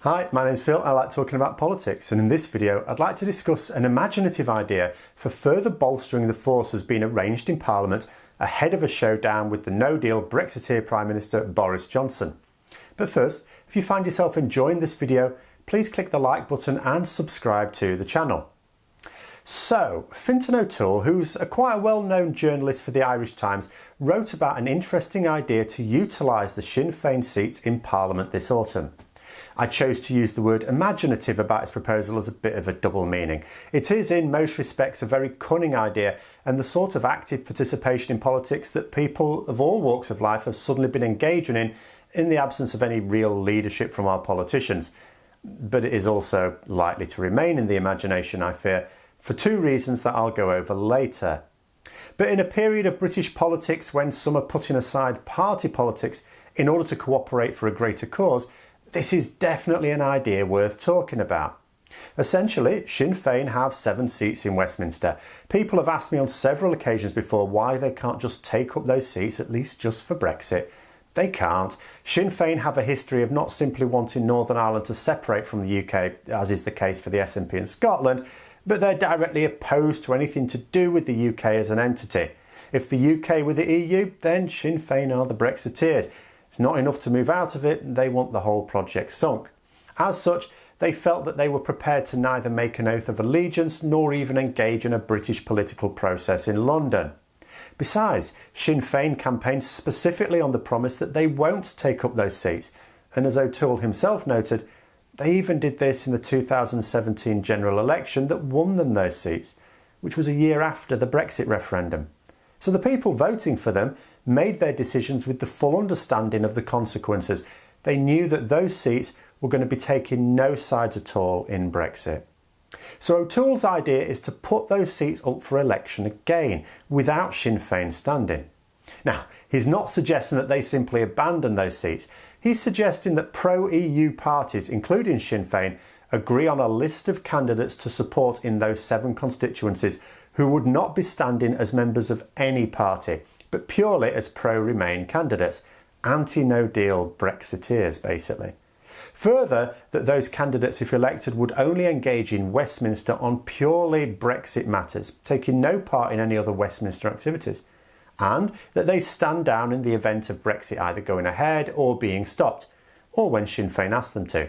Hi, my name's Phil. I like talking about politics, and in this video I'd like to discuss an imaginative idea for further bolstering the forces being arranged in Parliament ahead of a showdown with the no-deal Brexiteer Prime Minister Boris Johnson. But first, if you find yourself enjoying this video, please click the like button and subscribe to the channel. So, Fintan O'Toole, who's quite a well-known journalist for the Irish Times, wrote about an interesting idea to utilise the Sinn Fein seats in Parliament this autumn. I chose to use the word imaginative about his proposal as a bit of a double meaning. It is in most respects a very cunning idea and the sort of active participation in politics that people of all walks of life have suddenly been engaging in the absence of any real leadership from our politicians. But it is also likely to remain in the imagination, I fear, for two reasons that I'll go over later. But in a period of British politics when some are putting aside party politics in order to cooperate for a greater cause, this is definitely an idea worth talking about. Essentially, Sinn Fein have 7 seats in Westminster. People have asked me on several occasions before why they can't just take up those seats, at least just for Brexit. They can't. Sinn Fein have a history of not simply wanting Northern Ireland to separate from the UK, as is the case for the SNP in Scotland, but they're directly opposed to anything to do with the UK as an entity. If the UK were the EU, then Sinn Fein are the Brexiteers. It's not enough to move out of it, they want the whole project sunk. As such, they felt that they were prepared to neither make an oath of allegiance nor even engage in a British political process in London. Besides, Sinn Fein campaigned specifically on the promise that they won't take up those seats, and as O'Toole himself noted, they even did this in the 2017 general election that won them those seats, which was a year after the Brexit referendum. So the people voting for them made their decisions with the full understanding of the consequences. They knew that those seats were going to be taking no sides at all in Brexit. So O'Toole's idea is to put those seats up for election again, without Sinn Fein standing. Now, he's not suggesting that they simply abandon those seats. He's suggesting that pro-EU parties, including Sinn Fein, agree on a list of candidates to support in those 7 constituencies who would not be standing as members of any party, but purely as pro-Remain candidates, anti-no-deal Brexiteers basically. Further, that those candidates, if elected, would only engage in Westminster on purely Brexit matters, taking no part in any other Westminster activities, and that they stand down in the event of Brexit either going ahead or being stopped, or when Sinn Fein asks them to.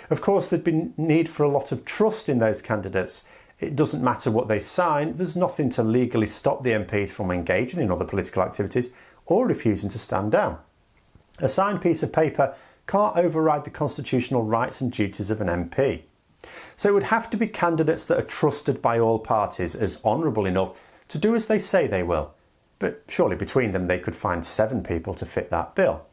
Of course, there'd be need for a lot of trust in those candidates. It doesn't matter what they sign, there's nothing to legally stop the MPs from engaging in other political activities or refusing to stand down. A signed piece of paper can't override the constitutional rights and duties of an MP. So it would have to be candidates that are trusted by all parties as honourable enough to do as they say they will. But surely between them they could find 7 people to fit that bill.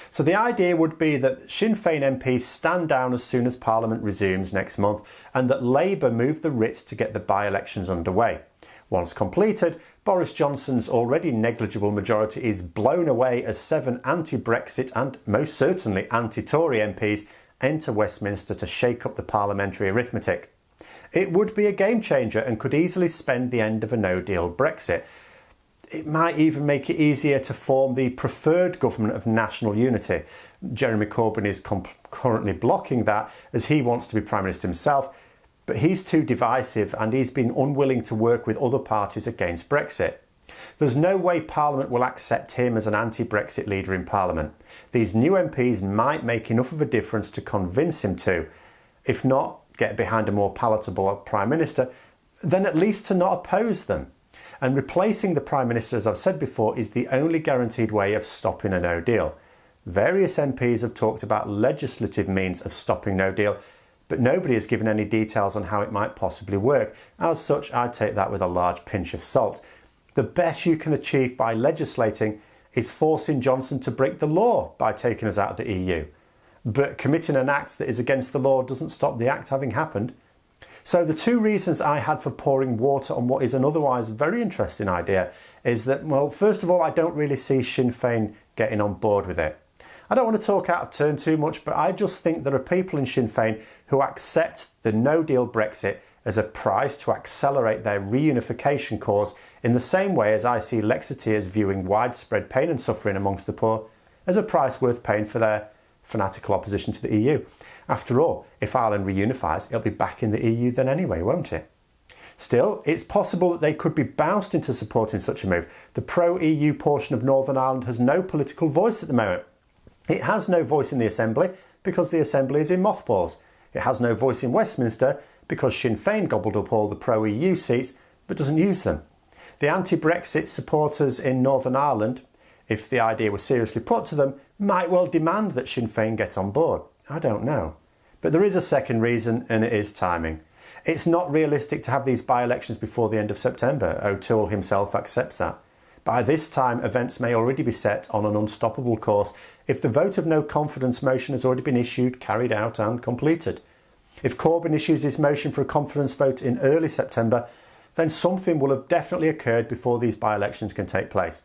So the idea would be that Sinn Fein MPs stand down as soon as Parliament resumes next month and that Labour move the writs to get the by-elections underway. Once completed, Boris Johnson's already negligible majority is blown away as 7 anti-Brexit and most certainly anti-Tory MPs enter Westminster to shake up the parliamentary arithmetic. It would be a game changer and could easily spend the end of a no-deal Brexit. It might even make it easier to form the preferred government of national unity. Jeremy Corbyn is currently blocking that as he wants to be Prime Minister himself, but he's too divisive and he's been unwilling to work with other parties against Brexit. There's no way Parliament will accept him as an anti-Brexit leader in Parliament. These new MPs might make enough of a difference to convince him to. If not, get behind a more palatable Prime Minister, then at least to not oppose them. And replacing the Prime Minister, as I've said before, is the only guaranteed way of stopping a no-deal. Various MPs have talked about legislative means of stopping no-deal, but nobody has given any details on how it might possibly work. As such, I take that with a large pinch of salt. The best you can achieve by legislating is forcing Johnson to break the law by taking us out of the EU. But committing an act that is against the law doesn't stop the act having happened. So the 2 reasons I had for pouring water on what is an otherwise very interesting idea is that, well, first of all, I don't really see Sinn Fein getting on board with it. I don't want to talk out of turn too much, but I just think there are people in Sinn Fein who accept the no-deal Brexit as a prize to accelerate their reunification cause in the same way as I see Lexiteers viewing widespread pain and suffering amongst the poor as a price worth paying for their fanatical opposition to the EU. After all, if Ireland reunifies, it'll be back in the EU then anyway, won't it? Still, it's possible that they could be bounced into supporting such a move. The pro-EU portion of Northern Ireland has no political voice at the moment. It has no voice in the Assembly because the Assembly is in mothballs. It has no voice in Westminster because Sinn Fein gobbled up all the pro-EU seats but doesn't use them. The anti-Brexit supporters in Northern Ireland, if the idea was seriously put to them, might well demand that Sinn Fein get on board. I don't know. But there is a second reason, and it is timing. It's not realistic to have these by-elections before the end of September. O'Toole himself accepts that. By this time, events may already be set on an unstoppable course if the vote of no confidence motion has already been issued, carried out and completed. If Corbyn issues his motion for a confidence vote in early September, then something will have definitely occurred before these by-elections can take place.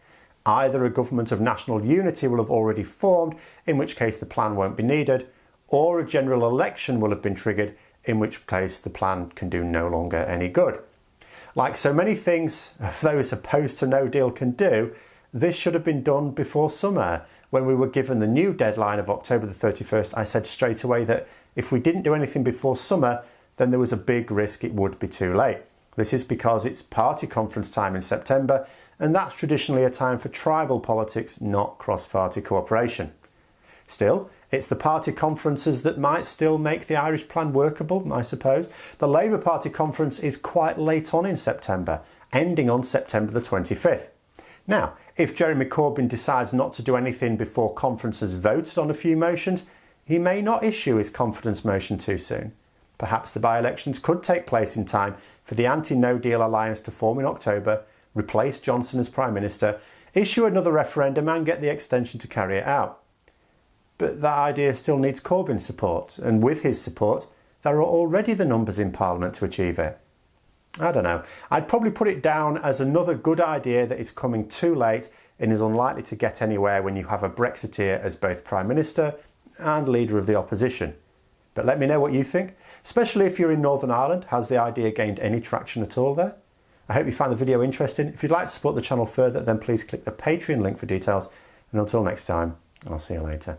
Either a government of national unity will have already formed, in which case the plan won't be needed, or a general election will have been triggered, in which case the plan can do no longer any good. Like so many things those opposed to no deal can do, this should have been done before summer. When we were given the new deadline of October the 31st, I said straight away that if we didn't do anything before summer, then there was a big risk it would be too late. This is because it's party conference time in September, and that's traditionally a time for tribal politics, not cross-party cooperation. Still, it's the party conferences that might still make the Irish plan workable, I suppose. The Labour Party conference is quite late on in September, ending on September the 25th. Now, if Jeremy Corbyn decides not to do anything before conference has voted on a few motions, he may not issue his confidence motion too soon. Perhaps the by-elections could take place in time for the anti-no deal alliance to form in October, replace Johnson as Prime Minister, issue another referendum and get the extension to carry it out. But that idea still needs Corbyn's support, and with his support, there are already the numbers in Parliament to achieve it. I don't know. I'd probably put it down as another good idea that is coming too late and is unlikely to get anywhere when you have a Brexiteer as both Prime Minister and Leader of the Opposition. But let me know what you think, especially if you're in Northern Ireland. Has the idea gained any traction at all there? I hope you found the video interesting. If you'd like to support the channel further, then please click the Patreon link for details. And until next time, I'll see you later.